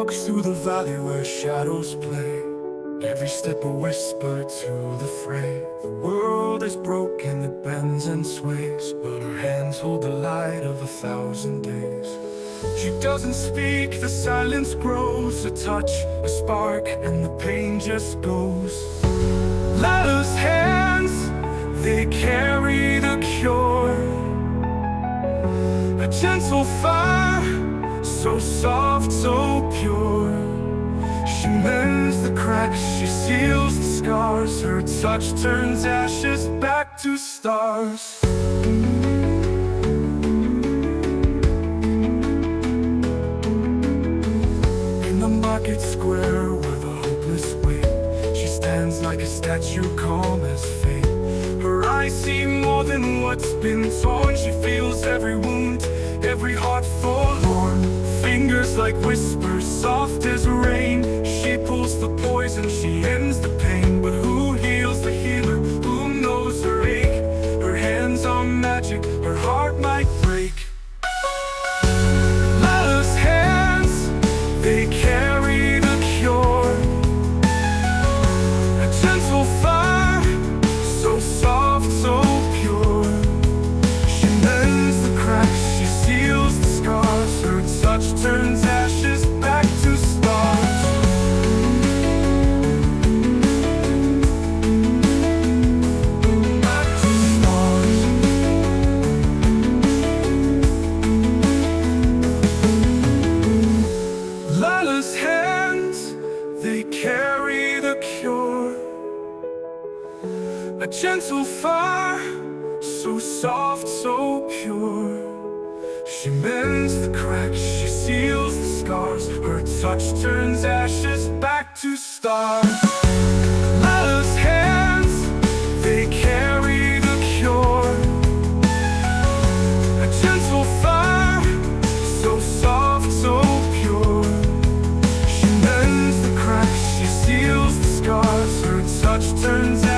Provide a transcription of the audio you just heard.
walks through the valley where shadows play. Every step a whisper to the fray. The world is broken, it bends and sways, but her hands hold the light of 1,000 days. She doesn't speak, the silence grows. A touch, a spark, and the pain just goes. Lila's hands, they carry the cure. A gentle fire, so soft, so pure. She mends the cracks, she seals the scars. Her touch turns ashes back to stars. In the market square where the hopeless wait, she stands like a statue, calm as fate. Her eyes see more than what's been torn. She feels every wound, every heart forlorn. Fingers like whispers, soft as rain. She pulls the poison, she ends the pain. But who heals the healer? Who knows her ache? Her hands are magic, her heart might break. Lila's hands, they carry the cure. A gentle fire, so soft, so pure. She mends the cracks, she seals the scars. Her touch turns ashes back to stars. Back to stars. Lila's hands, they carry the cure. A gentle fire, so soft, so pure. She mends the cracks, she seals the scars. Her touch turns ashes back to stars. Lila's hands, they carry the cure. A gentle fire, so soft, so pure. She mends the cracks, she seals the scars. Her touch turns ashes